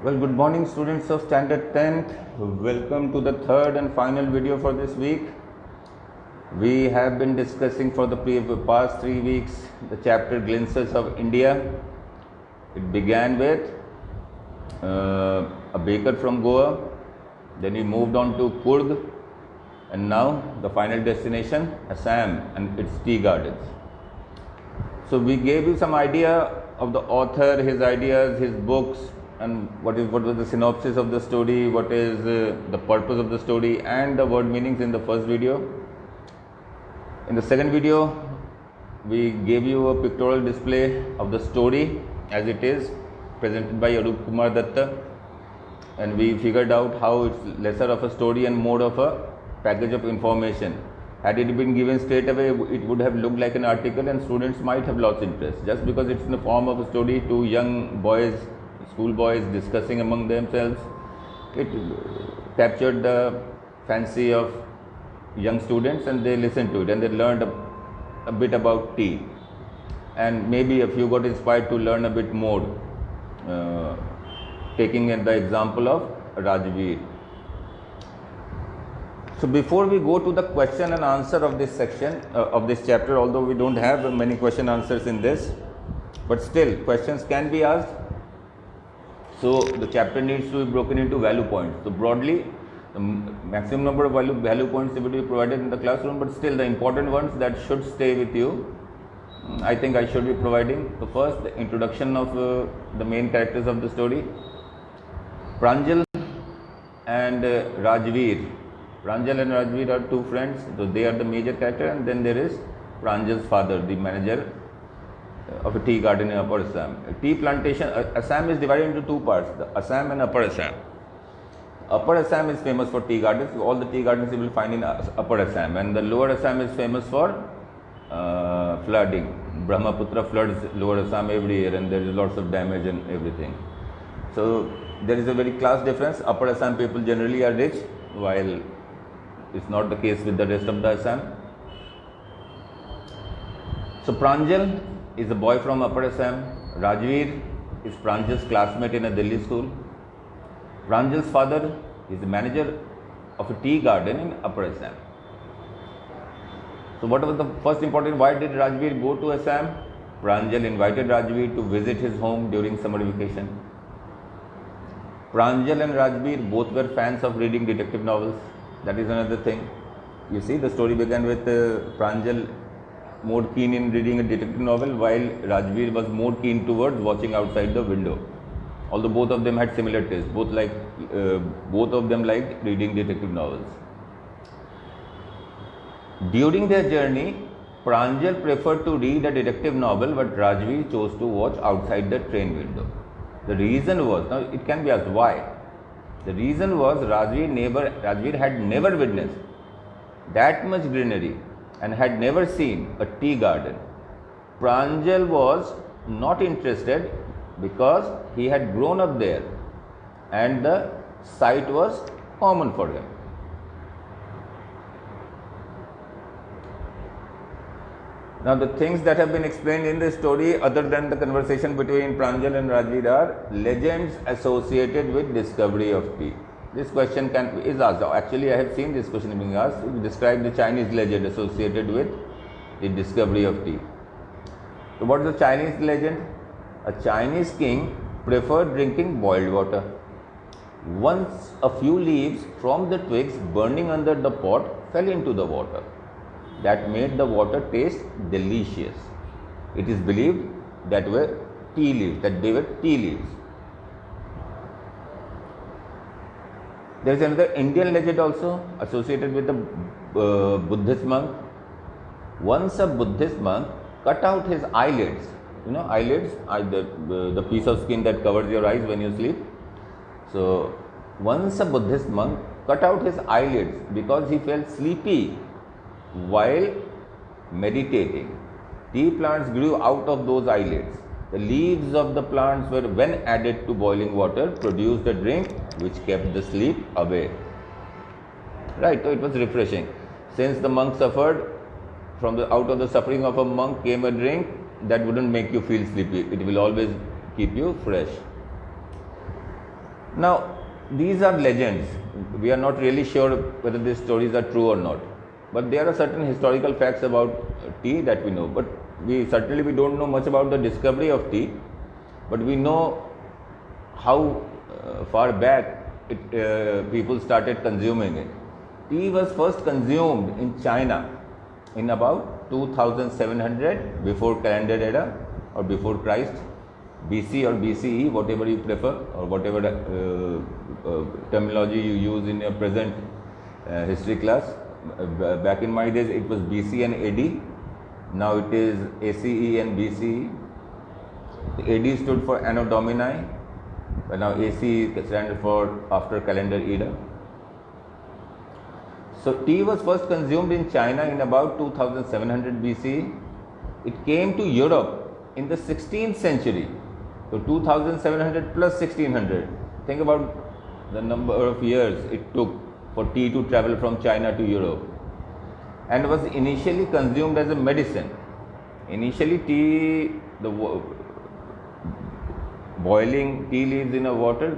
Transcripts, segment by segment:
Well, good morning students of standard 10th. Welcome to the third and final video for this week. We have been discussing for the past 3 weeks the chapter Glimpses of India. It began with a baker from Goa, then we moved on to Coorg, and now the final destination Assam and its tea gardens. So we gave you some idea of the author, his ideas, his books, and what was the synopsis of the story, what is the purpose of the story, and the word meanings in the first video. In the second video, we gave you a pictorial display of the story as it is presented by Arup Kumar Datta, and we figured out how it's lesser of a story and more of a package of information. Had it been given straight away, it would have looked like an article and students might have lost interest. Just because it's in the form of a story to young boys, schoolboys discussing among themselves, it captured the fancy of young students and they listened to it and they learned a bit about tea. And maybe a few got inspired to learn a bit more, taking the example of Rajveer. So before we go to the question and answer of this section of this chapter, although we don't have many question answers in this, but still questions can be asked. So the chapter needs to be broken into value points. So broadly, the maximum number of value points will be provided in the classroom, but still the important ones that should stay with you, I think I should be providing. So first, the introduction of the main characters of the story. Pranjal and Rajveer. Pranjal and Rajveer are two friends, so they are the major character, and then there is Pranjal's father, the manager of a tea garden in Upper Assam. A tea plantation, Assam is divided into two parts, the Assam and Upper Assam. Upper Assam is famous for tea gardens. All the tea gardens you will find in Upper Assam, and the Lower Assam is famous for flooding. Brahmaputra floods Lower Assam every year and there is lots of damage and everything. So there is a very class difference. Upper Assam people generally are rich, while it's not the case with the rest of the Assam. So Pranjal is a boy from Upper Assam. Rajveer is Pranjal's classmate in a Delhi school. Pranjal's father is the manager of a tea garden in Upper Assam. So what was the first important, why did Rajveer go to Assam? Pranjal invited Rajveer to visit his home during summer vacation. Pranjal and Rajveer both were fans of reading detective novels. That is another thing. You see, the story began with Pranjal more keen in reading a detective novel, while Rajveer was more keen towards watching outside the window. Although both of them had similar tastes, both of them liked reading detective novels. During their journey, Pranjal preferred to read a detective novel, but Rajveer chose to watch outside the train window. The reason was, now it can be asked why. The reason was Rajveer had never witnessed that much greenery and had never seen a tea garden. Pranjal was not interested because he had grown up there and the sight was common for him. Now the things that have been explained in this story, other than the conversation between Pranjal and Rajveer, are legends associated with discovery of tea. This question is asked. Actually, I have seen this question being asked. Describe the Chinese legend associated with the discovery of tea. So what is the Chinese legend? A Chinese king preferred drinking boiled water. Once a few leaves from the twigs burning under the pot fell into the water. That made the water taste delicious. It is believed that they were tea leaves. There is another Indian legend also associated with the Buddhist monk. Once a Buddhist monk cut out his eyelids. You know, eyelids are the piece of skin that covers your eyes when you sleep. So once a Buddhist monk cut out his eyelids because he felt sleepy while meditating. Tea plants grew out of those eyelids. The leaves of the plants were, when added to boiling water, produced a drink which kept the sleep away. Right, so it was refreshing. Since the monk suffered, out of the suffering of a monk came a drink that wouldn't make you feel sleepy. It will always keep you fresh. Now, these are legends. We are not really sure whether these stories are true or not. But there are certain historical facts about tea that we know. But we don't know much about the discovery of tea. But we know how far back people started consuming it. Tea was first consumed in China in about 2700 before calendar era or before Christ, BC or BCE, whatever you prefer, or whatever terminology you use in your present history class. Back in my days, it was BC and AD. Now it is ACE and BCE. The AD stood for Anno Domini, but now ACE stands for after calendar era. So tea was first consumed in China in about 2700 BCE. It came to Europe in the 16th century. So 2700 plus 1600. Think about the number of years it took for tea to travel from China to Europe, and was initially consumed as a medicine. Initially, tea, boiling tea leaves in a water,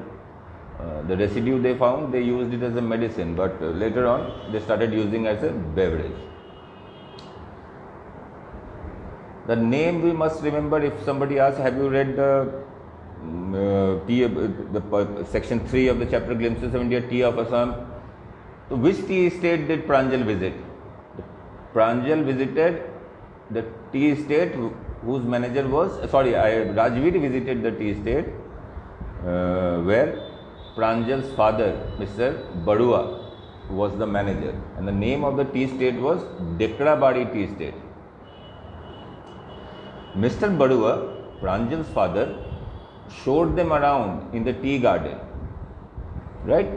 the residue they found, they used it as a medicine, but later on they started using it as a beverage. The name we must remember. If somebody asks, have you read the section 3 of the chapter Glimpses of India, Tea of Assam? So which tea state did Pranjal visit? Pranjal visited the tea state whose manager was, Rajveer visited the tea state where Pranjal's father, Mr. Badua, was the manager, and the name of the tea state was Dekrabadi tea state. Mr. Badua, Pranjal's father, showed them around in the tea garden, right?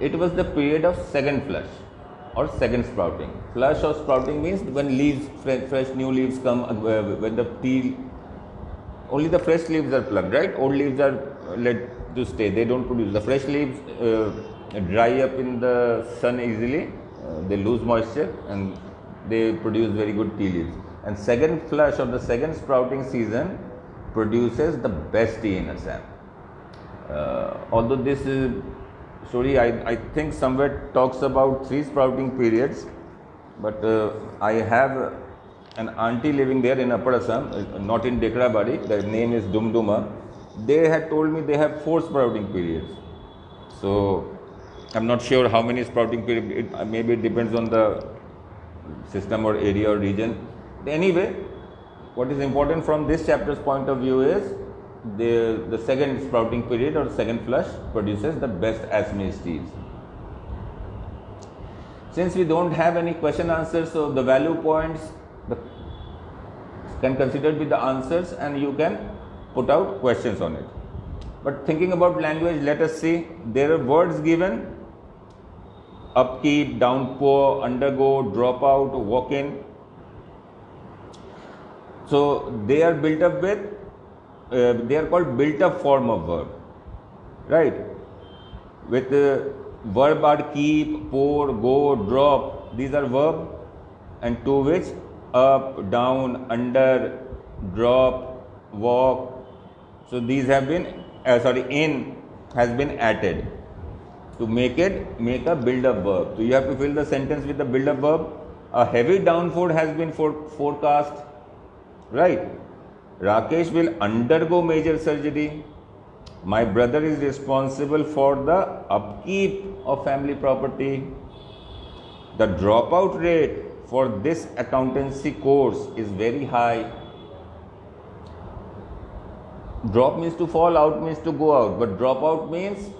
It was the period of second flush or second sprouting. Flush or sprouting means when leaves, fresh new leaves come, when the tea, only the fresh leaves are plucked, right? Old leaves are let to stay, they don't produce. The fresh leaves dry up in the sun easily, they lose moisture and they produce very good tea leaves. And second flush or the second sprouting season produces the best tea in Assam. Although this story I think somewhere talks about 3 sprouting periods, but I have an auntie living there in Upper Assam, not in Dekrabadi, their name is Dumduma. They had told me they have 4 sprouting periods. So I'm not sure how many sprouting periods, maybe it depends on the system or area or region. Anyway, what is important from this chapter's point of view is the second sprouting period or second flush produces the best Assamese teas. Since we don't have any question answers, so the value points can considered with the answers and you can put out questions on it. But thinking about language, let us see. There are words given: upkeep, downpour, undergo, drop out, walk in. So they are built up with, they are called built up form of verb, right? With the verb are keep, pour, go, drop. These are verb, and to which up, down, under, drop, walk. So these have been, in has been added to make a build up verb. So you have to fill the sentence with the build up verb. A heavy downpour has been forecast. Right. Rakesh will undergo major surgery. My brother is responsible for the upkeep of family property. The dropout rate for this accountancy course is very high. Drop means to fall, out means to go out, but dropout means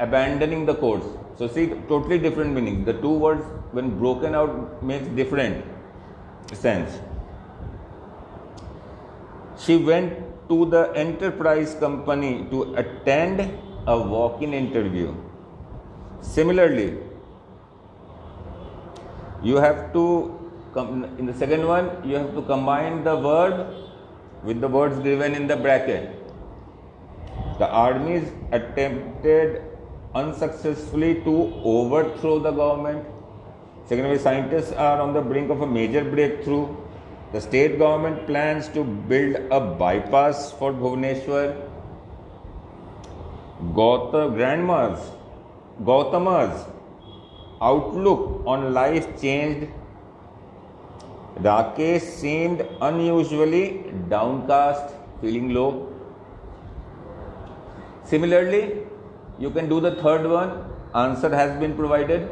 abandoning the course. So see, totally different meaning. The two words when broken out makes different sense. She went to the enterprise company to attend a walk-in interview. Similarly, you have to, in the second one, you have to combine the verb with the words given in the bracket. The armies attempted unsuccessfully to overthrow the government. Secondly, scientists are on the brink of a major breakthrough. The state government plans to build a bypass for Bhubaneswar. Gautama's outlook on life changed. Rakesh seemed unusually downcast, feeling low. Similarly, you can do the third one. Answer has been provided.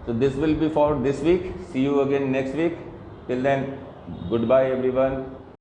So this will be for this week. See you again next week. Till then, goodbye everyone.